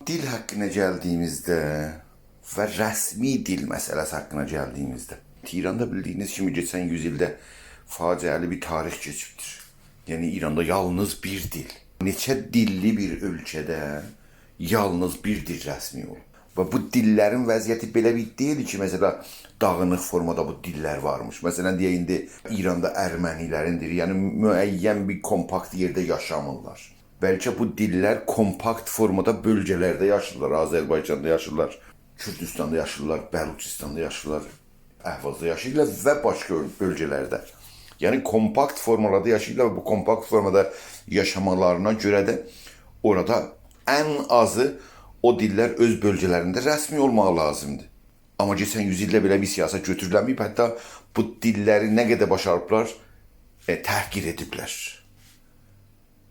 dil hakkına geldiğimizde ve resmi dil meselesi hakkına geldiğimizde İran'da bildiğiniz kimi geçen yüzyılda facialı bir tarih geçibdir. Yani İran'da yalnız bir dil. Neçə dilli bir ölkədə yalnız bir dil rəsmi olur. Və bu dillərin vəziyyəti belə bir deyil ki, mesela dağınıq formada bu diller varmış. Mesela deyək indi İranda ermənilərindir, yəni müəyyən bir kompakt yerdə yaşamırlar. Bəlkə bu diller kompakt formada bölgelerde yaşırlar. Azərbaycanda yaşırlar, Kürdistanda yaşırlar, Bəluçistanda yaşırlar, Əhvazda yaşayırlar və başqa bölgelerde. Yani kompakt formada yaşayırlar ve bu kompakt formada yaşamalarına göre de orada en azı o diller öz bölgelerinde resmi olmağı lazımdı. Ama geçen yüzyılda belə bir siyaset götürülməyib, hatta bu dilleri ne kadar başarıblar təhqir ediblər.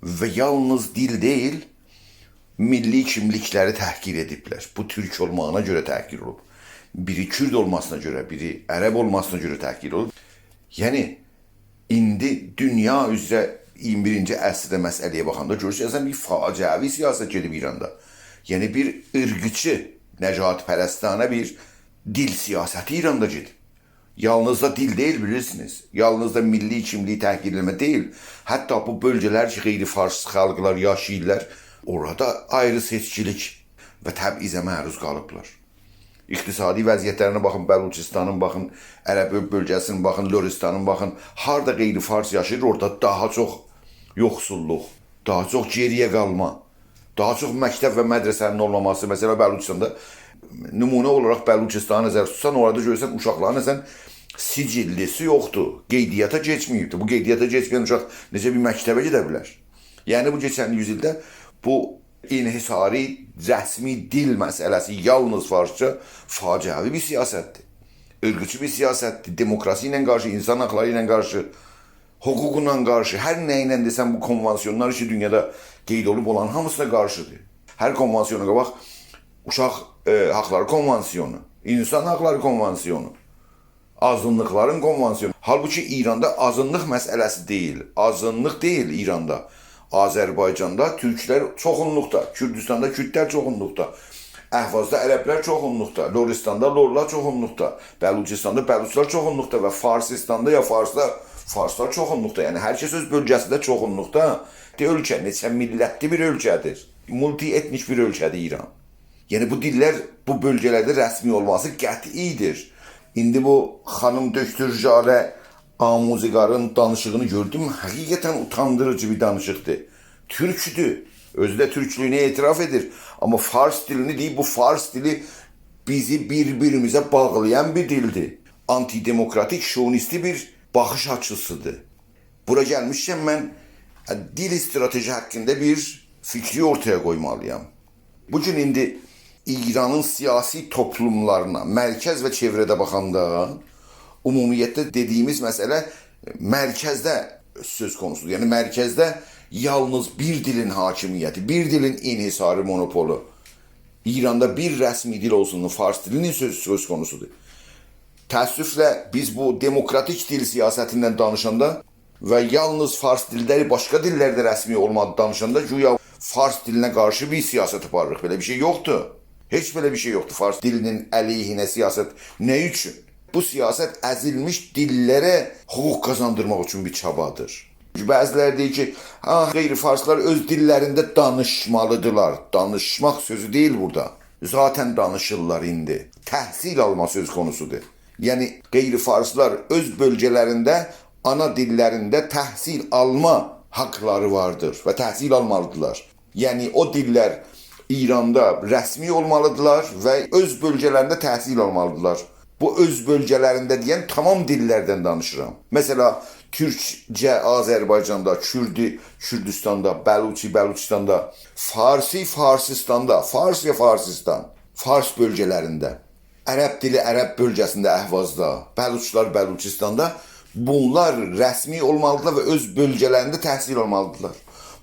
Ve yalnız dil değil, milli kimlikleri təhqir ediblər. Bu Türk olmağına göre təhqir olub. Biri Kürt olmasına göre, biri Ərəb olmasına göre təhqir olub. Yani indi dünya üzrə 21-ci əsrdə məsələyə baxanda görürsünüz, bir faciəvi siyaset gedib İranda. Yani bir ırgıçı, necatpərəstanə bir dil siyaseti İranda gedib. Yalnız da dil değil bilirsiniz. Yalnız da milli kimliği təhqir edilmə değil. Hatta bu bölgeler ki, qeyri-fars xalqlar yaşayırlar, orada ayrı seçkilik ve təbizə məruz qalıblar. İqtisadi vəziyyətlərinə baxın, Bəluçistanın baxın, Ərəb bölgəsinin baxın, Loristanın baxın. Harda qeyri-fars yaşayır, orada daha çox yoxsulluq, daha çox geriyə qalma, daha çox məktəb və mədrəsənin olmaması. Mesela Bəluçistanda nümunə olaraq Bəluçistanı nəzər tutsan, orada görürsən uşaqların nəsən sicillisi yoxdur, qeydiyyata geçməyibdir. Bu qeydiyyata geçməyən uşaq necə bir məktəbə gedə bilər? Yəni bu geçən yüzyılda bu inhisari resmi dil meselesi yalnız Farsça faciavi bir siyasetti. Irgıcı bir siyasetti. Demokrasiyle karşı, insan haklarıyla karşı, hukukuyla karşı, her neyle desem bu konvansiyonlar işi dünyada qeyd olub olan hamısına karşıdır. Her konvansiyona bak, uşaq hakları konvansiyonu, insan hakları konvansiyonu, azınlıkların konvansiyonu. Halbuki İran'da azınlık meselesi değil, azınlık değil İran'da. Azərbaycanda Türklər çoxunluqda, Kürdistanda Kürdlər çoxunluqda, Əhvazda Ərəblər çoxunluqda, Loristanda Lorlar çoxunluqda, Bəluçistanda Bəluçlar çoxunluqda və Farsistanda ya Farslar çoxunluqda. Yəni hər kəs öz bölgəsində çoxunluqda. Ölkə neçə millətli bir ölkədir. Multietnik bir ölkədir İran. Yəni bu diller bu bölgələrdə rəsmi olması qətidir. İndi bu xanım Döktür Jalə Amuzigar'ın danışığını gördüm. Hakikaten utandırıcı bir danışıktı. Türk'tü. Özde Türklüğüne itiraf edir. Ama Fars dilini değil, bu Fars dili bizi birbirimize bağlayan bir dildi. Antidemokratik, şovinisti bir bakış açısıdır. Bura gelmişken ben dil strateji hakkında bir fikri ortaya koymalıyım. Bugün indi İran'ın siyasi toplumlarına, merkez ve çevrede bakanda umumiyyətdə dediğimiz mesele merkezde söz konusudur. Yani merkezde yalnız bir dilin hakimiyeti, bir dilin inhisarı, monopolu. İran'da bir resmi dil olsun, Fars dilinin söz konusudur. Təəssüflə biz bu demokratik dil siyasetinden danışanda ve yalnız Fars dilleri başka dillerde resmi olmadı danışanda güya Fars diline karşı bir siyaset aparırıq. Böyle bir şey yoktu. Hiç böyle bir şey yoktu. Fars dilinin əleyhinə siyaset ne üçün? Bu siyaset ezilmiş dillere hukuk kazandırmak için bir çabadır. Bazıları deyir ki, qeyri-farslar öz dillerinde danışmalıdırlar. Danışmak sözü değil burada. Zaten danışırlar indi. Təhsil alma söz konusudur. Yani qeyri-farslar öz bölgelerinde, ana dillerinde təhsil alma hakları vardır ve təhsil almalıdırlar. Yani o diller İran'da resmi olmalıdırlar ve öz bölgelerinde təhsil almalıdırlar. Bu öz bölgelerinde diyen tamam dillerden danışıram. Mesela Türkçe Azerbaycan'da, Kürdi Kürdistan'da, Bəluçi Bəluçistanda, Farsi Farsistanda, Fars ve Farsistan, Fars bölgelerinde, Ərəb dili Ərəb bölgesinde Əhvazda, Bəluçlar Bəluçistanda bunlar resmi olmalıdırlar ve öz bölgelerinde təhsil almalıdırlar.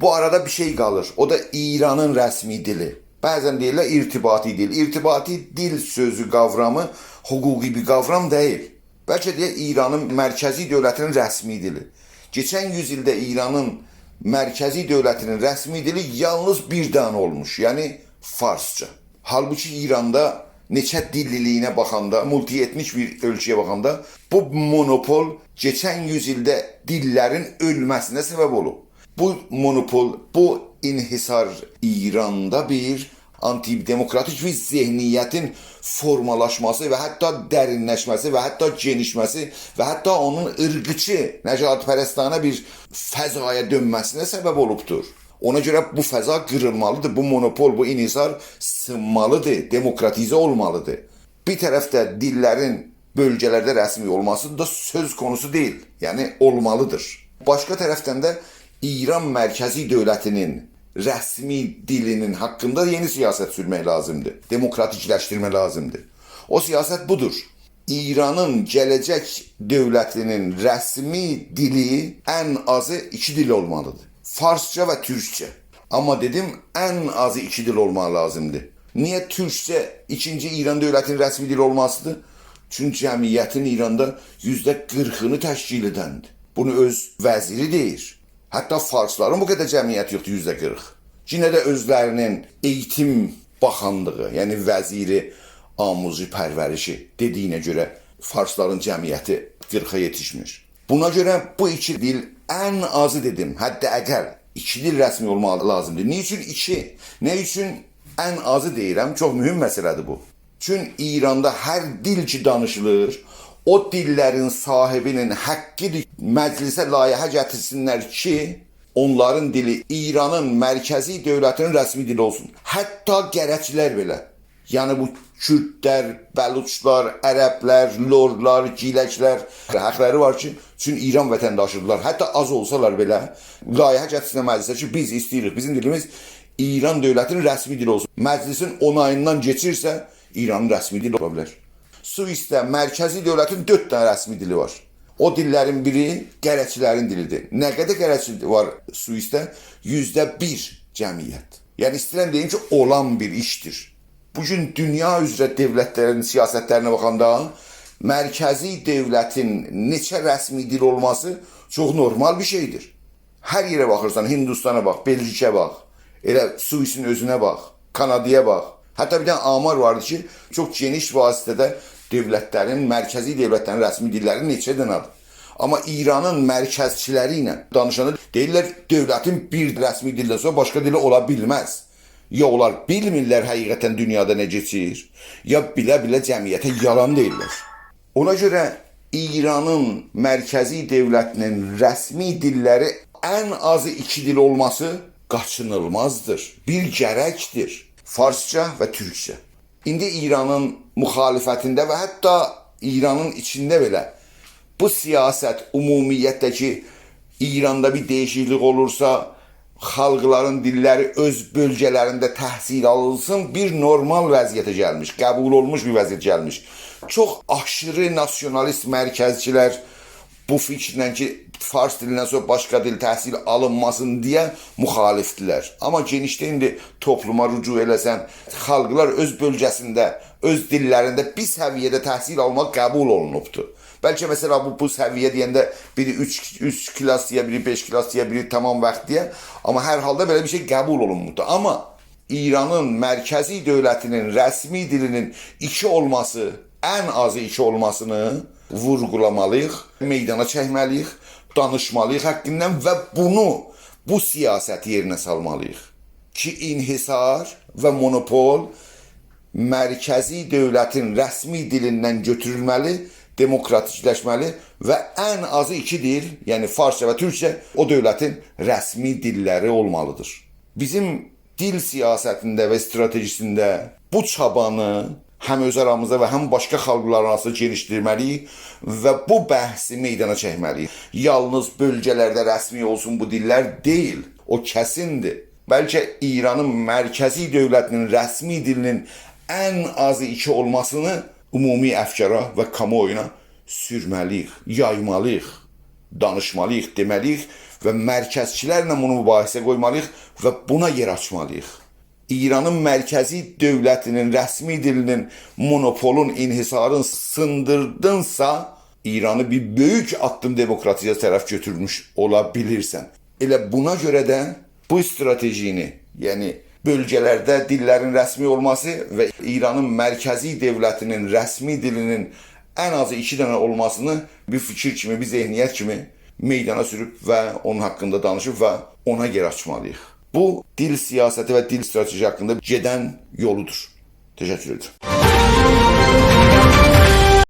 Bu arada bir şey kalır. O da İran'ın resmi dili. Bazen deyirlər irtibati dil. İrtibati dil sözü kavramı hukuki bir kavram değil. Belki de İran'ın merkezi devletinin resmi dili. Geçen yüzyılda İran'ın merkezi devletinin resmi dili yalnız bir tane olmuş. Yani Farsça. Halbuki İranda neçə dilliliyinə baxanda, multietnik bir ölkəyə baxanda bu monopol keçən yüzildə dillərin ölməsinə səbəb olub. Bu monopol, bu inhisar İranda bir antidemokratik bir zihniyyətin formalaşması və hətta dərinləşməsi və hətta genişməsi və hətta onun ırqçı, nəcatpərəstanə bir fəzaya dönməsinə səbəb olubdur. Ona görə bu fəza qırılmalıdır, bu monopol, bu inhisar sınmalıdır, demokratize olmalıdır. Bir tərəfdə dillərin bölgələrdə rəsmi olması da söz konusu deyil, yəni olmalıdır. Başqa tərəfdən də İran mərkəzi dövlətinin rəsmi dilinin haqqında yeni siyasət sürmək lazımdır, demokratikləşdirmək lazımdır. O siyasət budur. İranın gələcək dövlətinin rəsmi dili ən azı 2 dil olmalıdır. Farsça və Türkçə. Amma dedim, ən azı 2 dil olmalı lazımdır. Niyə Türkçə ikinci İran dövlətinin rəsmi dili olmasıdır? Çünki cəmiyyətin İranda %40'ını təşkil edəndir. Bunu öz vəziri deyir. Hətta Farsların bu qədər cəmiyyət yoxdur, %40. Yine də özlərinin eğitim baxanlığı, yəni vəziri amuzi pərvərişi dediyinə görə Farsların cəmiyyəti 40'a yetişmiş. Buna görə bu 2 dil ən azı dedim, hətta əgər 2 dil rəsmi olmalı lazımdır. Niçin 2? Nə üçün ən azı deyirəm? Çox mühüm məsələdir bu. Çünki İranda hər dil ki danışılır, o dillerin sahibinin hakkıdır məclisə layihə gətirsinlər ki, onların dili İranın mərkəzi dövlətinin rəsmi dili olsun. Hətta gərəkçilər belə. Yəni bu Kürtlər, Bəluçlar, Ərəblər, Lorlar, Giləklər haqları var ki, çünki İran vətəndaşıdırlar. Hətta az olsalar belə layihə gətirsinlər məclisə ki, biz istəyirik, bizim dilimiz İran dövlətinin rəsmi dili olsun. Məclisin onayından geçirsə, İranın rəsmi dili ola bilər. Suisdə mərkəzi dövlətin 4 dənə rəsmi dili var. O dillərin biri gərəkçilərin dilidir. Nə qədər gərəkçi var Suisdə? %1 cəmiyyət. Yəni istəyirəm deyim ki, olan bir işdir. Bugün dünya üzrə dövlətlərin siyasətlərinə baxanda mərkəzi dövlətin neçə rəsmi dil olması çox normal bir şeydir. Hər yerə baxırsan, Hindistana bax, Belçikə bax, elə Suisin özünə bax, Kanadaya bax. Hətta bir dənə amar vardı ki, çox geniş vasitədə dövlətlərin, mərkəzi dövlətlərin rəsmi dilləri neçə dənədir. Amma İranın mərkəzçiləri ilə danışanda deyirlər, dövlətin bir rəsmi dildə sonra başqa dili ola bilməz. Ya onlar bilmirlər həqiqətən dünyada nə keçir, ya bilə-bilə cəmiyyətə yalan deyirlər. Ona görə İranın mərkəzi dövlətinin rəsmi dilləri ən azı 2 dil olması qaçınılmazdır, bir gərəkdir. Farsça və Türkçə. İndi İranın müxalifətində və hətta İranın içində belə bu siyasət ümumiyyətdəki İranda bir dəyişiklik olursa, xalqların dilləri öz bölgələrində təhsil alınsın, bir normal vəziyyətə gəlmiş, qəbul olmuş bir vəziyyət gəlmiş. Çox aşırı nasionalist mərkəzçilər bu fikirlə ki, Fars dilindən sonra başqa dil təhsil alınmasın deyə müxalifdirlər. Amma genişdə indi topluma rücu eləsən, xalqlar öz bölgəsində, öz dillərində bir səviyyədə təhsil almaq qəbul olunubdur. Bəlkə məsələ bu səviyyə deyəndə biri 3 klass deyə, biri 5 klass deyə, biri tamam vaxt deyə. Amma hər halda belə bir şey qəbul olunmuşdur. Amma İranın mərkəzi dövlətinin rəsmi dilinin 2 olması, ən azı 2 olmasını vurgulamalıyıq, meydana çəkməliyik, danışmalıyıq haqqından və bu siyasəti yerinə salmalıyıq. Ki inhisar və monopol mərkəzi dövlətin rəsmi dilindən götürülməli, demokratikləşməli və ən azı 2 dil, yəni Farsça və Türkçə o dövlətin rəsmi dilləri olmalıdır. Bizim dil siyasətində və stratejisində bu çabanı həm öz aramızda və həm başqa xalqlar arasında genişdirməliyik və bu bəhsi meydana çəkməliyik. Yalnız bölgələrdə rəsmi olsun bu dillər deyil, o kəsindir. Bəlkə İranın mərkəzi dövlətinin rəsmi dilinin ən azı 2 olmasını ümumi əfkara və kamuoyuna sürməliyik, yaymalıyıq, danışmalıyıq, deməliyik və mərkəzçilərlə bunu mübahisə qoymalıyıq və buna yer açmalıyıq. İranın mərkəzi dövlətinin rəsmi dilinin monopolun, inhisarın sındırdınsa, İranı bir böyük addım demokratiyaya tərəf götürmüş ola bilirsən. Elə buna görə də bu stratejini, yəni bölgələrdə dillərin rəsmi olması və İranın mərkəzi dövlətinin rəsmi dilinin ən azı 2 dənə olmasını bir fikir kimi, bir zehniyyət kimi meydana sürüb və onun haqqında danışıb və ona yer açmalıyıq. Bu, dil siyasəti və dil strateji haqqında gedən yoludur. Təşəkkür edirəm.